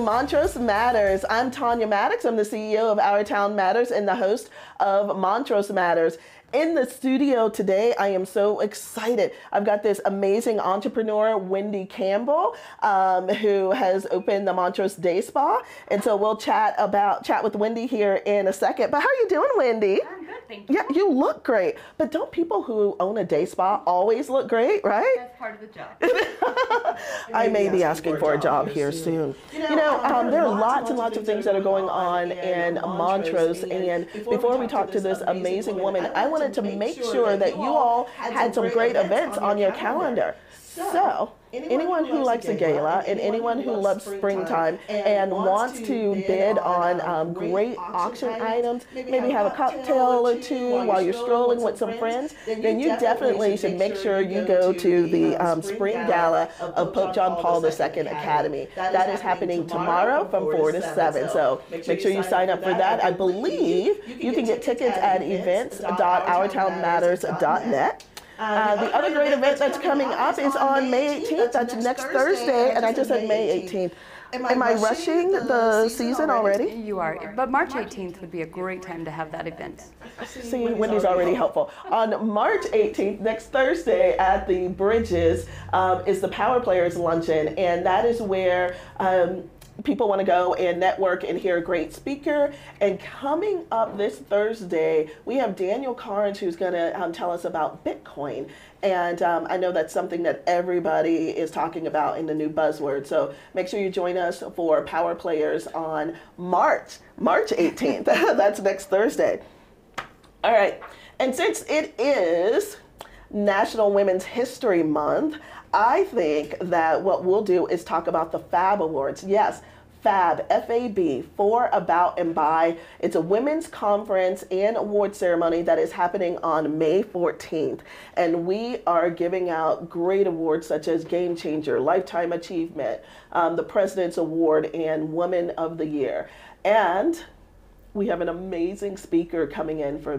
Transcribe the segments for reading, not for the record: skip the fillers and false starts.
Montrose Matters. I'm Tanya Maddox. I'm the CEO of Our Town Matters and the host of Montrose Matters. In the studio today, I am so excited. I've got this amazing entrepreneur, Wendy Campbell, who has opened the Montrose Day Spa. And so we'll chat with Wendy here in a second. But how are you doing, Wendy? I'm good, thank you. Yeah, you look great. But don't people who own a day spa always look great, right? That's part of the job. I may be asking for a job here soon. You know, there are lots and lots of things that are going on in Montrose. And before we talk to this amazing woman, I wanted to make sure that you all had some great events on your calendar. So, anyone who likes a gala and anyone who loves springtime and wants to bid on great auction items, maybe have a cocktail or two while you're strolling with some friends, then you definitely should make sure you go to the Spring Gala of Pope John Paul II Academy. That is happening tomorrow from 4 to 7. So make sure you sign up for that. I believe you can get tickets at events.ourtownmatters.net. The other great event that's coming up is on May 18th. That's next Thursday, and I just said May 18th. Am I rushing the season already? You are, but March 18th would be a great time to have that event. See, Wendy's already helpful. On March 18th, next Thursday at the Bridges, is the Power Players Luncheon, and that is where people want to go and network and hear a great speaker. And coming up this Thursday, we have Daniel Carnes, who's going to tell us about Bitcoin. And I know that's something that everybody is talking about in the new buzzword. So make sure you join us for Power Players on March 18th. That's next Thursday. All right. And since it is National Women's History Month, I think that what we'll do is talk about the Fab Awards. Yes, Fab, F-A-B, for, about, and by. It's a women's conference and award ceremony that is happening on May 14th. And we are giving out great awards such as Game Changer, Lifetime Achievement, the President's Award, and Woman of the Year. And we have an amazing speaker coming in for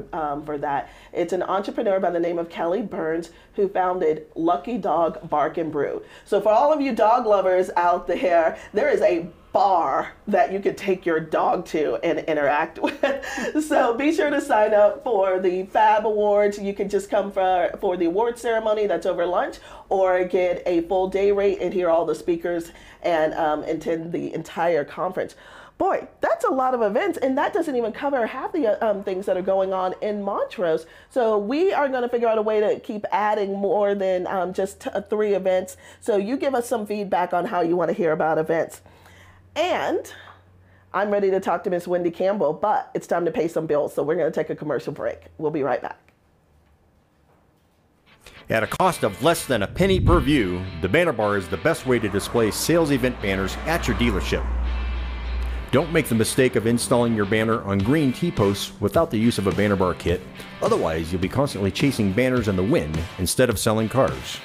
that. It's an entrepreneur by the name of Kelly Burns, who founded Lucky Dog Bark and Brew. So for all of you dog lovers out there is a bar that you could take your dog to and interact with. So be sure to sign up for the Fab Awards. You can just come for the award ceremony that's over lunch, or get a full day rate and hear all the speakers and attend the entire conference. Boy, that's a lot of events, and that doesn't even cover half the things that are going on in Montrose. So we are going to figure out a way to keep adding more than just 3 events. So you give us some feedback on how you want to hear about events. And I'm ready to talk to Miss Wendy Campbell, but it's time to pay some bills, so we're going to take a commercial break. We'll be right back. At a cost of less than a penny per view, the banner bar is the best way to display sales event banners at your dealership. Don't make the mistake of installing your banner on green T-posts without the use of a banner bar kit. Otherwise, you'll be constantly chasing banners in the wind instead of selling cars.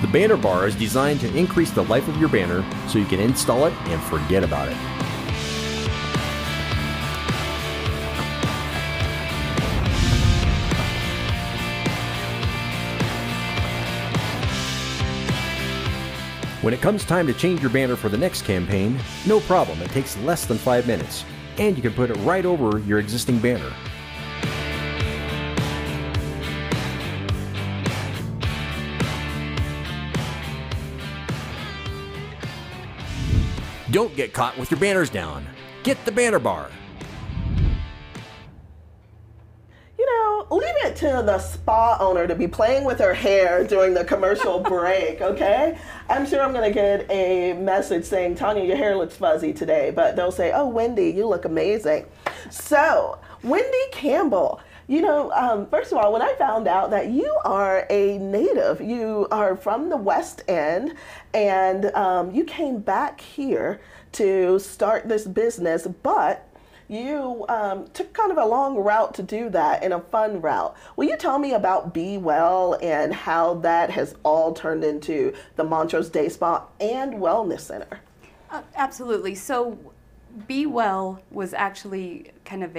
The banner bar is designed to increase the life of your banner so you can install it and forget about it. When it comes time to change your banner for the next campaign, no problem, it takes less than 5 minutes, and you can put it right over your existing banner. Don't get caught with your banners down. Get the banner bar. Leave it to the spa owner to be playing with her hair during the commercial break, okay? I'm sure I'm going to get a message saying, Tanya, your hair looks fuzzy today, but they'll say, oh, Wendy, you look amazing. So, Wendy Campbell, first of all, when I found out that you are a native, you are from the West End, and you came back here to start this business, but you took kind of a long route to do that, and a fun route. Will you tell me about Be Well and how that has all turned into the Montrose Day Spa and Wellness Center? Absolutely. So Be Well was actually kind of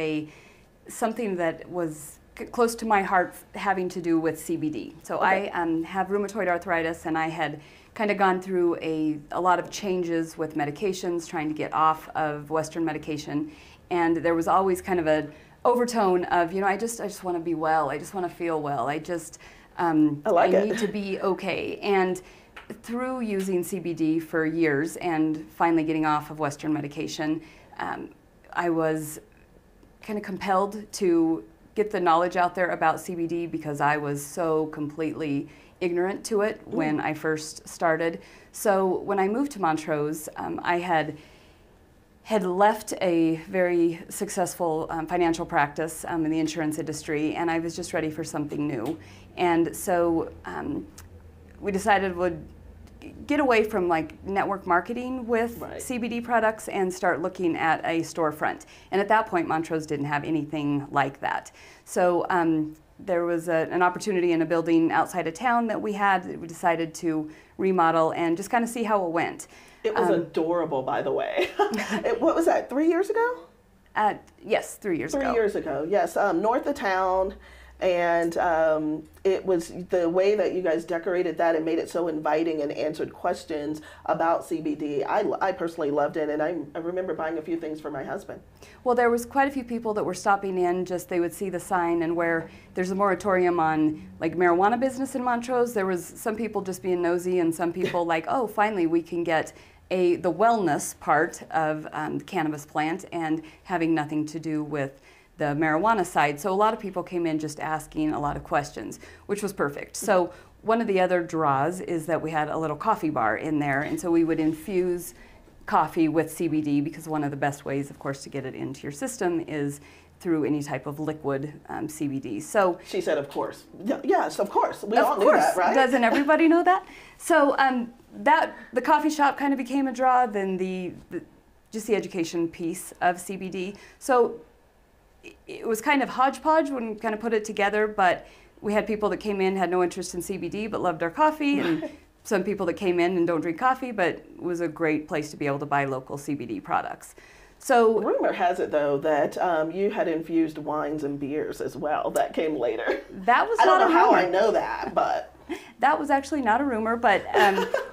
something that was close to my heart, having to do with CBD. So Okay. I have rheumatoid arthritis, and I had kind of gone through a lot of changes with medications, trying to get off of Western medication, and there was always kind of an overtone of, I just want to be well, I just want to feel well, I need to be okay. And through using CBD for years and finally getting off of Western medication, I was kind of compelled to get the knowledge out there about CBD because I was so completely ignorant to it when I first started. So when I moved to Montrose, I had left a very successful financial practice in the insurance industry, and I was just ready for something new. And so we decided we'd get away from like network marketing with CBD products and start looking at a storefront. And at that point, Montrose didn't have anything like that. So there was an opportunity in a building outside of town that we decided to remodel and just kind of see how it went. It was adorable, by the way. What was that, 3 years ago? Yes, 3 years ago. 3 years ago, yes. North of town. And it was the way that you guys decorated that and made it so inviting and answered questions about CBD. I personally loved it, and I remember buying a few things for my husband. Well, there was quite a few people that were stopping in, they would see the sign, and where there's a moratorium on like marijuana business in Montrose, there was some people just being nosy and some people like, oh, finally we can get the wellness part of the cannabis plant and having nothing to do with the marijuana side. So a lot of people came in just asking a lot of questions, which was perfect. So one of the other draws is that we had a little coffee bar in there, and so we would infuse coffee with CBD because one of the best ways, of course, to get it into your system is through any type of liquid CBD. So she said, of course. Yes, of course. We all knew that, right? Doesn't everybody know that? So the coffee shop kind of became a draw, then just the education piece of CBD. So it was kind of hodgepodge when we kind of put it together, but we had people that came in, had no interest in CBD, but loved our coffee, and some people that came in and don't drink coffee, but it was a great place to be able to buy local CBD products. So rumor has it, though, that you had infused wines and beers as well. That came later. That was I not don't know a rumor. how I know that, but that was actually not a rumor, but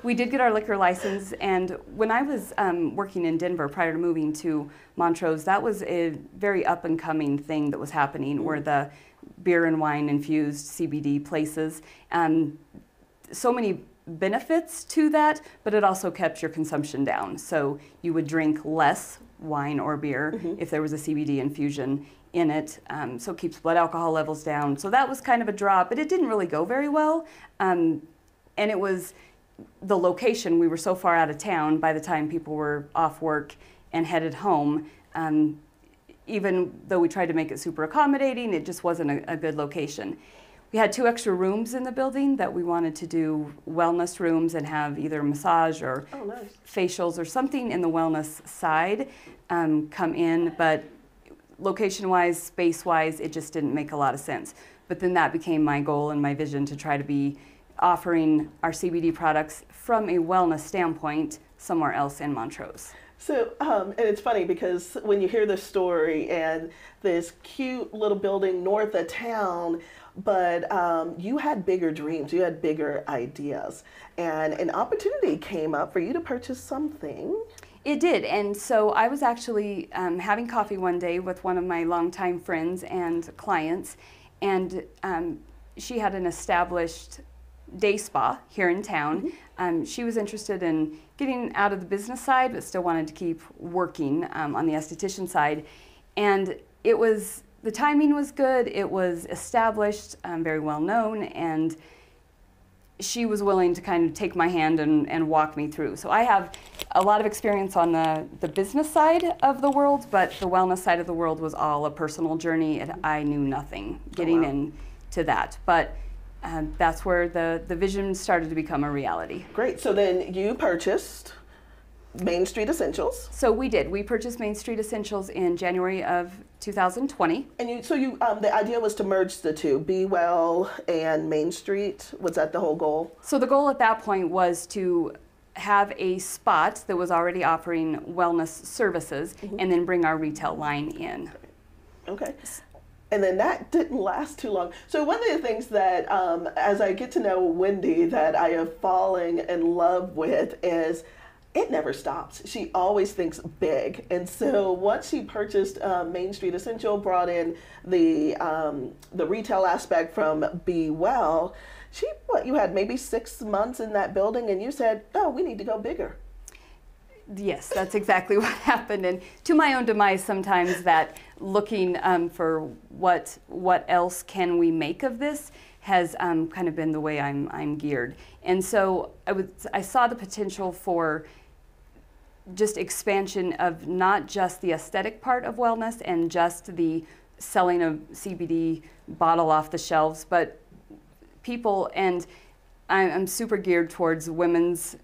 we did get our liquor license. And when I was working in Denver prior to moving to Montrose, that was a very up-and-coming thing that was happening, where the beer and wine infused CBD places. So many benefits to that, but it also kept your consumption down. So you would drink less wine or beer if there was a CBD infusion in it, so it keeps blood alcohol levels down. So that was kind of a draw, but it didn't really go very well. And it was the location. We were so far out of town by the time people were off work and headed home. Even though we tried to make it super accommodating, it just wasn't a good location. We had 2 extra rooms in the building that we wanted to do wellness rooms and have either massage or facials or something in the wellness side come in, but location-wise, space-wise, it just didn't make a lot of sense. But then that became my goal and my vision, to try to be offering our CBD products from a wellness standpoint somewhere else in Montrose. So, and it's funny because when you hear this story and this cute little building north of town, but you had bigger dreams, you had bigger ideas, and an opportunity came up for you to purchase something. It did, and so I was actually having coffee one day with one of my longtime friends and clients, and she had an established day spa here in town. She was interested in getting out of the business side, but still wanted to keep working on the esthetician side. And the timing was good, it was established, very well known, and she was willing to kind of take my hand and walk me through. So I have a lot of experience on the business side of the world, but the wellness side of the world was all a personal journey, and I knew nothing getting into that. But that's where the vision started to become a reality. Great. So then you purchased Main Street Essentials. So we did. We purchased Main Street Essentials in January of 2020. And the idea was to merge the two, Be Well and Main Street. Was that the whole goal? So the goal at that point was to have a spot that was already offering wellness services, and then bring our retail line in. Okay. And then that didn't last too long. So one of the things that, as I get to know Wendy, that I have fallen in love with is it never stops. She always thinks big. And so once she purchased Main Street Essential, brought in the retail aspect from Be Well, you had maybe 6 months in that building and you said, oh, we need to go bigger. Yes, that's exactly what happened. And to my own demise sometimes, that looking for what else can we make of this has kind of been the way I'm geared. And so I saw the potential for just expansion of not just the aesthetic part of wellness and just the selling of CBD bottle off the shelves, but people, and I'm super geared towards women's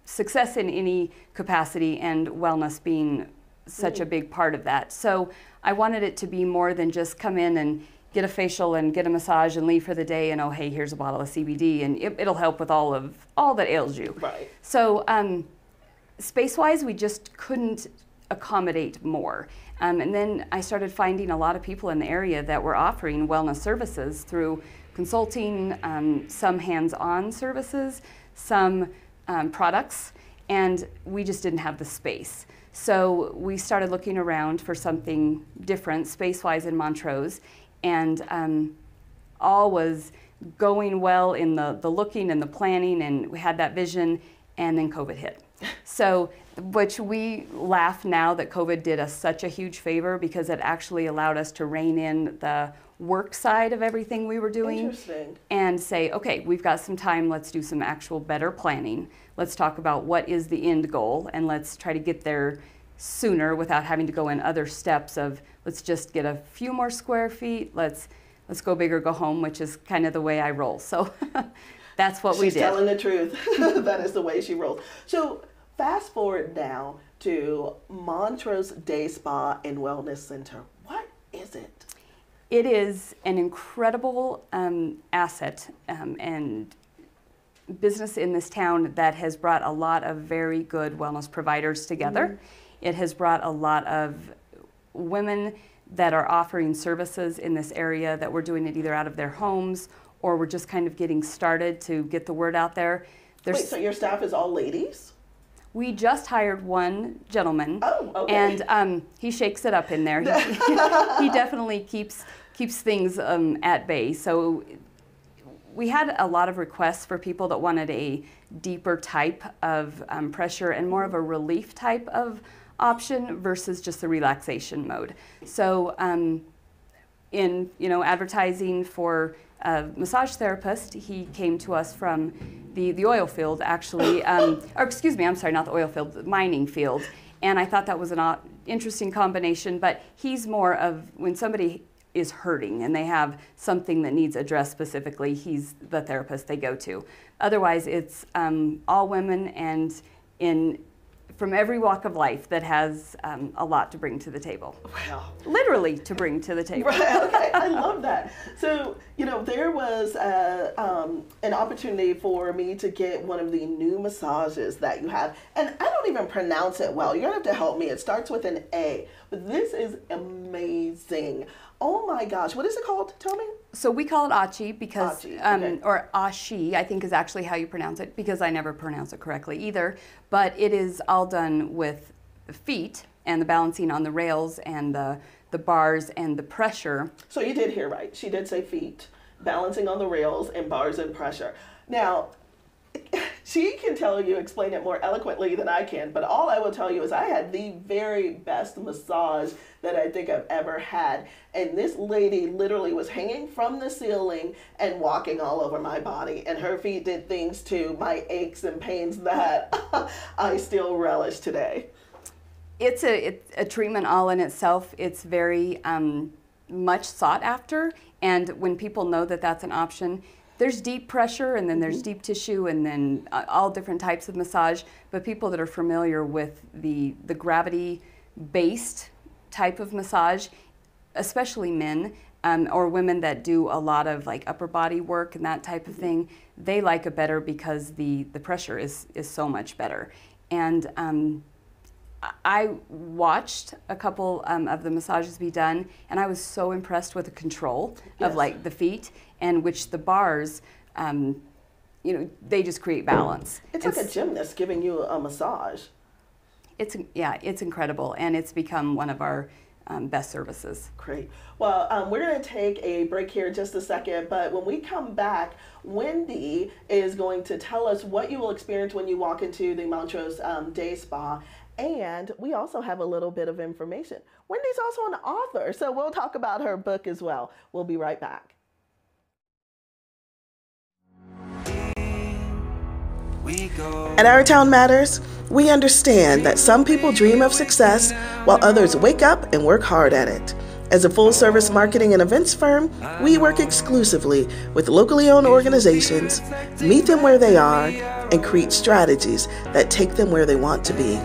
success in any capacity and wellness being such a big part of that. So I wanted it to be more than just come in and get a facial and get a massage and leave for the day and, oh, hey, here's a bottle of CBD and it'll help with all that ails you. Right. So space-wise, we just couldn't accommodate more. And then I started finding a lot of people in the area that were offering wellness services through consulting, some hands-on services, some products, and we just didn't have the space. So we started looking around for something different space-wise in Montrose, and all was going well in the looking and the planning, and we had that vision, and then COVID hit. So, which we laugh now that COVID did us such a huge favor because it actually allowed us to rein in the work side of everything we were doing and say, okay, we've got some time, let's do some actual better planning. Let's talk about what is the end goal and let's try to get there sooner without having to go in other steps of let's just get a few more square feet, let's go big or go home, which is kind of the way I roll. So that's what we did. She's telling the truth. That is the way she rolls. So fast forward now to Montrose Day Spa and Wellness Center. What is it? It is an incredible asset and business in this town that has brought a lot of very good wellness providers together. It has brought a lot of women that are offering services in this area that were doing it either out of their homes or we're just kind of getting started to get the word out there. Wait, so your staff is all ladies? We just hired one gentleman. Oh, okay. And he shakes it up in there. He definitely keeps things at bay. So we had a lot of requests for people that wanted a deeper type of pressure and more of a relief type of option versus just the relaxation mode. So in advertising for a massage therapist, he came to us from the oil field actually, or excuse me, I'm sorry, not the oil field, the mining field. And I thought that was an interesting combination, but he's more of when somebody is hurting and they have something that needs addressed specifically, he's the therapist they go to. Otherwise, it's all women and from every walk of life that has a lot to bring to the table. Wow. Literally to bring to the table. Right, okay, I love that. So, there was an opportunity for me to get one of the new massages that you have. And I don't even pronounce it well. You're going to have to help me. It starts with an A. But this is amazing. Oh my gosh, what is it called? Tell me. So we call it Achi because, Achi, okay. or Ashi, I think is actually how you pronounce it because I never pronounce it correctly either. But it is all done with the feet and the balancing on the rails and the bars and the pressure. So you did hear right. She did say feet, balancing on the rails and bars and pressure. Now, she can explain it more eloquently than I can, but all I will tell you is I had the very best massage that I think I've ever had. And this lady literally was hanging from the ceiling and walking all over my body. And her feet did things to my aches and pains that I still relish today. It's a treatment all in itself. It's very much sought after. And when people know that that's an option, there's deep pressure and then there's deep tissue and then all different types of massage. But people that are familiar with the gravity-based type of massage, especially men, or women that do a lot of like upper body work and that type of thing, they like it better because the pressure is so much better. And I watched a couple of the massages be done, and I was so impressed with the control of like the feet, and which the bars, you know, they just create balance. It's like a gymnast giving you a massage. It's incredible, and it's become one of our best services. Great. Well, we're going to take a break here in just a second, but when we come back, Wendy is going to tell us what you will experience when you walk into the Montrose Day Spa, and we also have a little bit of information. Wendy's also an author, so we'll talk about her book as well. We'll be right back. At Our Town Matters, we understand that some people dream of success while others wake up and work hard at it. As a full-service marketing and events firm, we work exclusively with locally owned organizations, meet them where they are, and create strategies that take them where they want to be.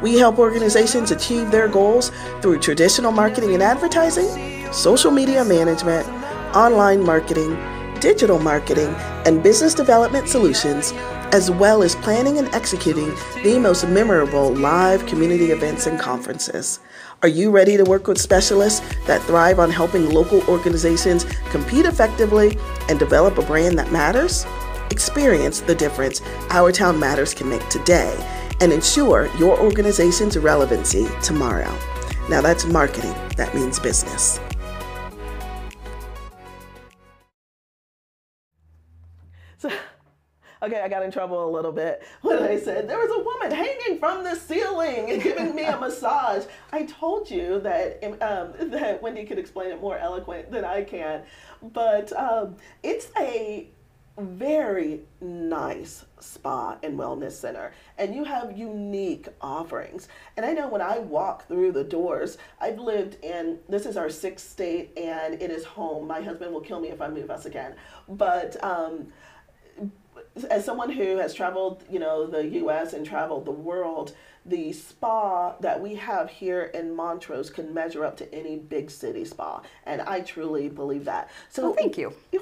We help organizations achieve their goals through traditional marketing and advertising, social media management, online marketing, digital marketing, and business development solutions, as well as planning and executing the most memorable live community events and conferences. Are you ready to work with specialists that thrive on helping local organizations compete effectively and develop a brand that matters? Experience the difference Our Town Matters can make today and ensure your organization's relevancy tomorrow. Now that's marketing that means business. Okay, I got in trouble a little bit when I said there was a woman hanging from the ceiling and giving me a massage. I told you that that Wendy could explain it more eloquent than I can, but it's a very nice spa and wellness center, and you have unique offerings. And I know when I walk through the doors, I've lived in, this is our 6th state, and it is home. My husband will kill me if I move us again, but as someone who has traveled, you know, the U.S. and traveled the world, the spa that we have here in Montrose can measure up to any big city spa, and I truly believe that. So, well, thank you. You're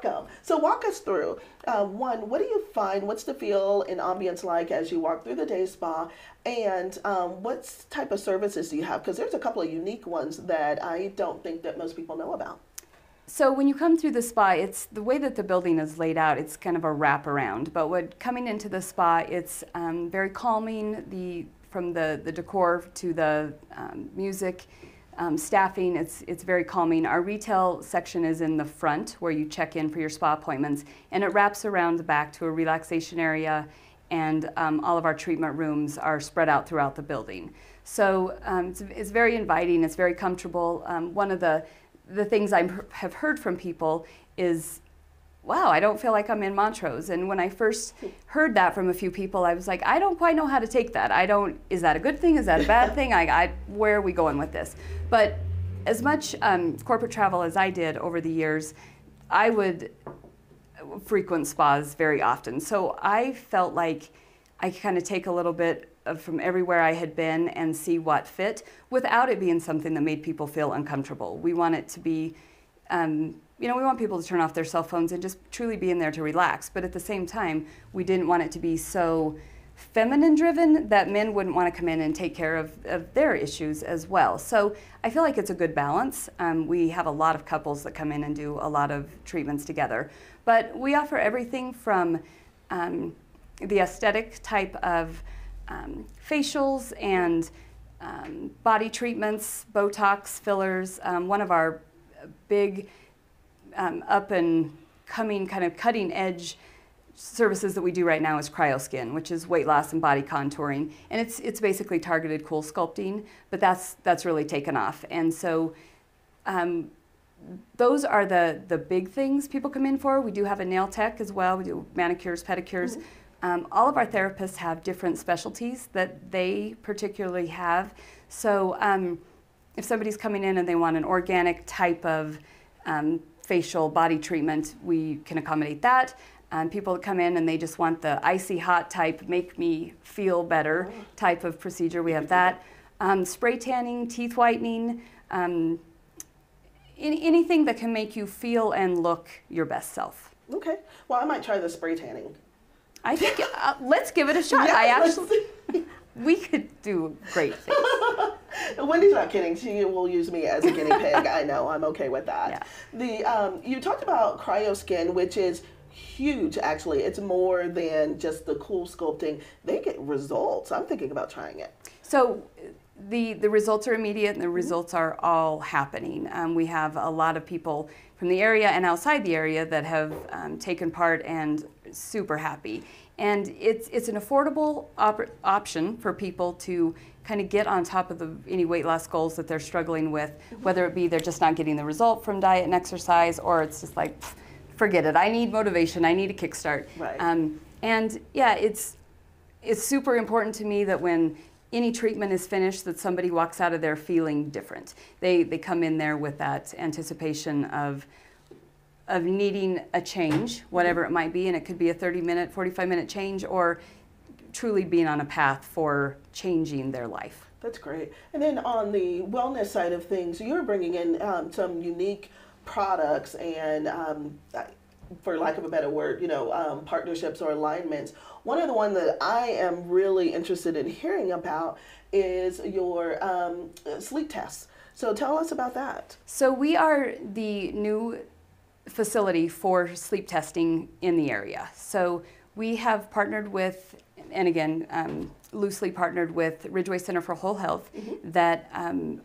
welcome. So walk us through. One, what do you find? What's the feel and ambience like as you walk through the day spa, and what type of services do you have? Because there's a couple of unique ones that I don't think that most people know about. So when you come through the spa, it's the way that the building is laid out, it's kind of a wraparound. But when coming into the spa, it's very calming, from the decor to the music, staffing, it's very calming. Our retail section is in the front where you check in for your spa appointments, and it wraps around the back to a relaxation area, and all of our treatment rooms are spread out throughout the building. So it's very inviting, it's very comfortable. One of the things I have heard from people is, wow, I don't feel like I'm in Montrose. And when I first heard that from a few people, I was like, I don't quite know how to take that. Is that a good thing? Is that a bad thing? Where are we going with this? But as much corporate travel as I did over the years, I would frequent spas very often. So I felt like I could kind of take a little bit from everywhere I had been and see what fit without it being something that made people feel uncomfortable. We want it to be, we want people to turn off their cell phones and just truly be in there to relax. But at the same time, we didn't want it to be so feminine driven that men wouldn't want to come in and take care of their issues as well. So I feel like it's a good balance. We have a lot of couples that come in and do a lot of treatments together. But we offer everything from the aesthetic type of facials and body treatments, Botox, fillers. One of our big up and coming kind of cutting edge services that we do right now is cryoskin, which is weight loss and body contouring, and it's basically targeted cool sculpting, but that's really taken off. And so those are the big things people come in for. We do have a nail tech as well. We do manicures, pedicures. Mm-hmm. All of our therapists have different specialties that they particularly have. So if somebody's coming in and they want an organic type of facial body treatment, we can accommodate that. People that come in and they just want the icy hot type, make me feel better type of procedure, we have that. Spray tanning, teeth whitening, anything that can make you feel and look your best self. Okay. Well, I might try the spray tanning. I think let's give it a shot. We could do great things. Wendy's not kidding. She will use me as a guinea pig. I know. I'm okay with that. Yeah. You talked about CryoSkin, which is huge, actually. It's more than just the cool sculpting. They get results. I'm thinking about trying it. So the results are immediate, and the results are all happening. We have a lot of people from the area and outside the area that have taken part and super happy. And it's an affordable option for people to kind of get on top of any weight loss goals that they're struggling with, whether it be they're just not getting the result from diet and exercise, or it's just like, forget it, I need motivation, I need a kickstart. Right. And yeah, it's super important to me that when any treatment is finished, that somebody walks out of there feeling different. They come in there with that anticipation of needing a change, whatever it might be, and it could be a 30-minute, 45-minute change, or truly being on a path for changing their life. That's great. And then on the wellness side of things, you're bringing in some unique products and, for lack of a better word, partnerships or alignments. One of the ones that I am really interested in hearing about is your sleep tests. So tell us about that. So we are the new facility for sleep testing in the area. So we have partnered with, and again, loosely partnered with Ridgeway Center for Whole Health, that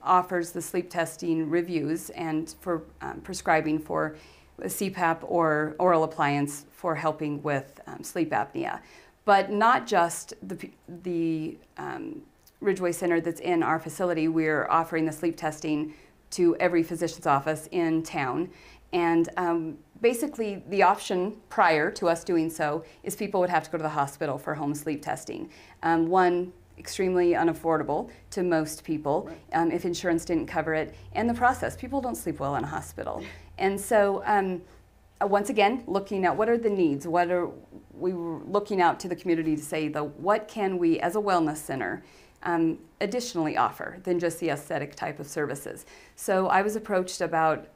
offers the sleep testing reviews and for prescribing for a CPAP or oral appliance for helping with sleep apnea. But not just the Ridgeway Center that's in our facility. We're offering the sleep testing to every physician's office in town. And basically, the option prior to us doing so is people would have to go to the hospital for home sleep testing. One, extremely unaffordable to most people if insurance didn't cover it. And the process, people don't sleep well in a hospital. And so, once again, looking at what are the needs, what are we were looking out to the community to say, what can we as a wellness center additionally offer than just the aesthetic type of services. So I was approached about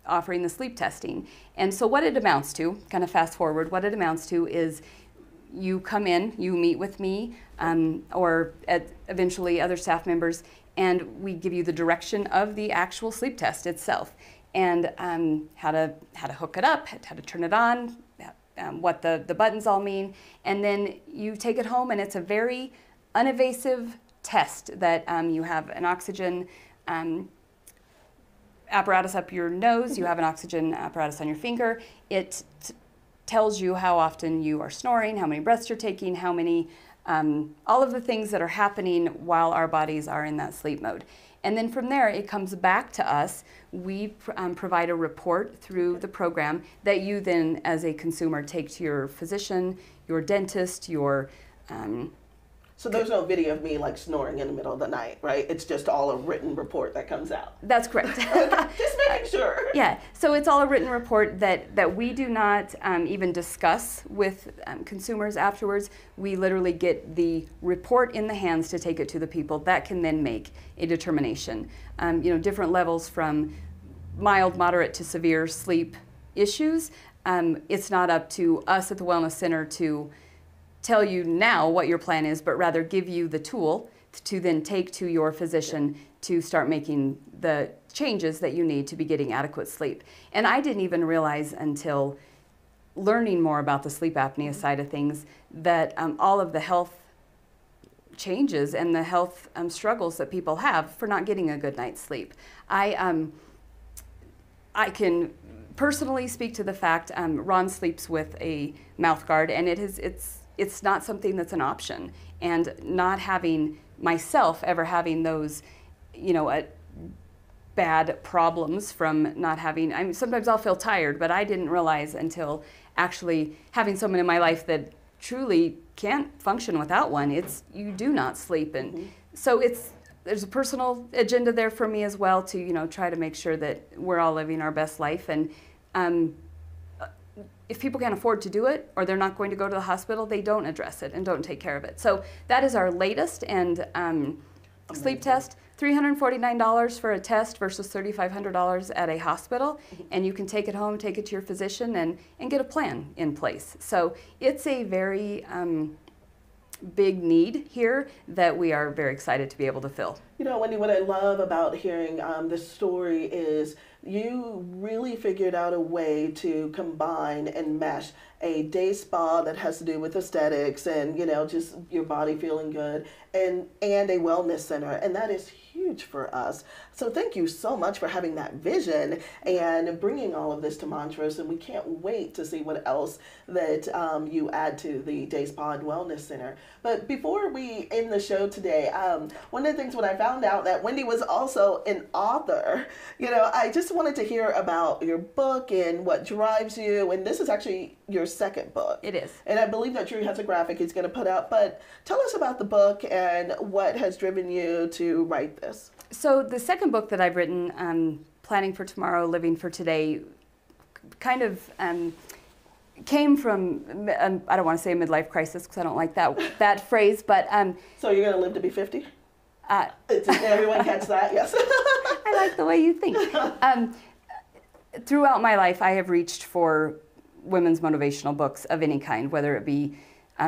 offering the sleep testing. And so what it amounts to, kind of fast forward, what it amounts to is you come in, you meet with me, or eventually other staff members, and we give you the direction of the actual sleep test itself, and how to hook it up, how to turn it on, what the buttons all mean, and then you take it home, and it's a very uninvasive test that you have an oxygen apparatus up your nose, you have an oxygen apparatus on your finger. It tells you how often you are snoring, how many breaths you're taking, how many, all of the things that are happening while our bodies are in that sleep mode. And then from there, it comes back to us. We provide a report through the program that you then, as a consumer, take to your physician, your dentist, your... So there's no video of me like snoring in the middle of the night, right? It's just all a written report that comes out. That's correct. Just making sure. Yeah, so it's all a written report that we do not even discuss with consumers afterwards. We literally get the report in the hands to take it to the people that can then make a determination. Different levels from mild, moderate to severe sleep issues. It's not up to us at the Wellness Center to tell you now what your plan is, but rather give you the tool to then take to your physician to start making the changes that you need to be getting adequate sleep. And I didn't even realize until learning more about the sleep apnea side of things that all of the health changes and the health struggles that people have for not getting a good night's sleep. I can personally speak to the fact Ron sleeps with a mouth guard, and it's not something that's an option. And not having myself ever having those, bad problems from not having, sometimes I'll feel tired, but I didn't realize until actually having someone in my life that truly can't function without one. You do not sleep. And so there's a personal agenda there for me as well to, try to make sure that we're all living our best life. And if people can't afford to do it, or they're not going to go to the hospital, they don't address it and don't take care of it. So that is our latest and Sleep test, $349 for a test versus $3,500 at a hospital, and you can take it home, take it to your physician, and get a plan in place. So it's a very big need here that we are very excited to be able to fill. You know, Wendy, what I love about hearing this story is you really figured out a way to combine and mesh a day spa that has to do with aesthetics and, you know, just your body feeling good, and a wellness center. And that is huge for us. So thank you so much for having that vision and bringing all of this to Montrose. And we can't wait to see what else that you add to the Day Spa and Wellness Center. But before we end the show today, one of the things when I found out that Wendy was also an author, you know, I just wanted to hear about your book and what drives you. And this is actually your second book. It is. And I believe that Drew has a graphic he's going to put out. But tell us about the book and what has driven you to write this. So the second book that I've written, Planning for Tomorrow, Living for Today, kind of came from, I don't want to say a midlife crisis because I don't like that phrase, but... So you're going to live to be 50? Did everyone catch that? Yes. I like the way you think. Throughout my life, I have reached for women's motivational books of any kind, whether it be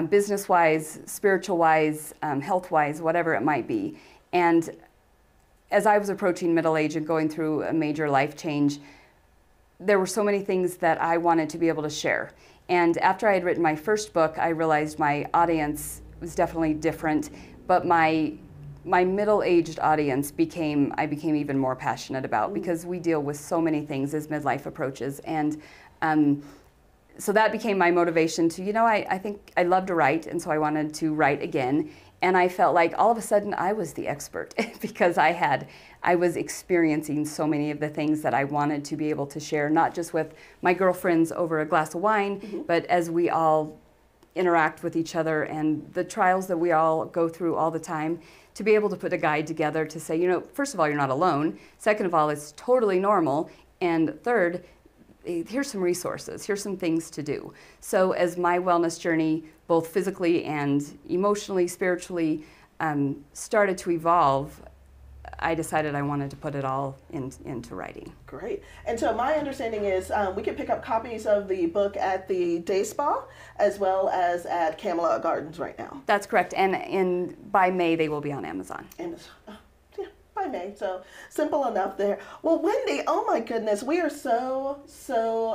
business-wise, spiritual-wise, health-wise, whatever it might be. And as I was approaching middle age and going through a major life change, there were so many things that I wanted to be able to share. And after I had written my first book, I realized my audience was definitely different, but my middle-aged audience I became even more passionate about, because we deal with so many things as midlife approaches. And so that became my motivation to, you know, I think I love to write, and so I wanted to write again. And I felt like all of a sudden I was the expert because I was experiencing so many of the things that I wanted to be able to share, not just with my girlfriends over a glass of wine, but as we all interact with each other and the trials that we all go through all the time, to be able to put a guide together to say, you know, first of all, you're not alone. Second of all, it's totally normal. And third, here's some resources, here's some things to do. So as my wellness journey, both physically and emotionally, spiritually, started to evolve, I decided I wanted to put it all into writing. Great. And so my understanding is we can pick up copies of the book at the Day Spa as well as at Camelot Gardens right now. That's correct. And by May, they will be on Amazon. Amazon. By May, so simple enough there. Well, Wendy, oh my goodness, we are so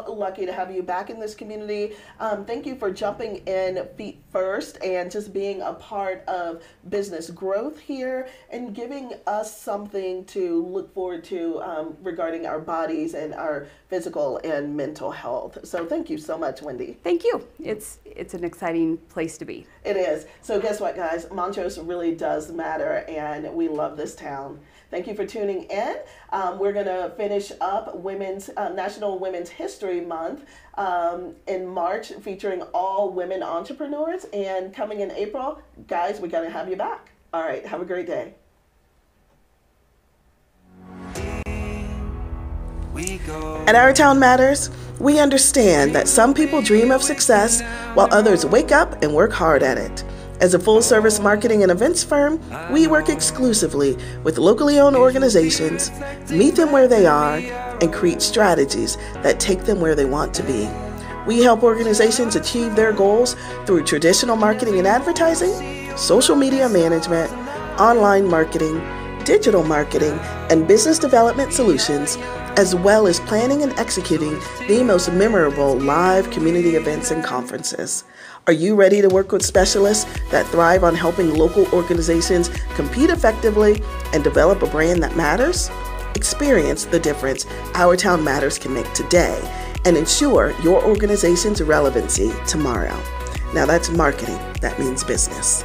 lucky to have you back in this community. Thank you for jumping in feet first and just being a part of business growth here and giving us something to look forward to regarding our bodies and our physical and mental health. So thank you so much, Wendy. Thank you. It's an exciting place to be. It is. So guess what, guys? Montrose really does matter, and we love this town. Thank you for tuning in. We're going to finish up National Women's History Month in March, featuring all women entrepreneurs. And coming in April, guys, we're going to have you back. All right, have a great day. At Our Town Matters, we understand that some people dream of success while others wake up and work hard at it. As a full-service marketing and events firm, we work exclusively with locally owned organizations, meet them where they are, and create strategies that take them where they want to be. We help organizations achieve their goals through traditional marketing and advertising, social media management, online marketing, digital marketing, and business development solutions, as well as planning and executing the most memorable live community events and conferences. Are you ready to work with specialists that thrive on helping local organizations compete effectively and develop a brand that matters? Experience the difference Our Town Matters can make today and ensure your organization's relevancy tomorrow. Now that's marketing. That means business.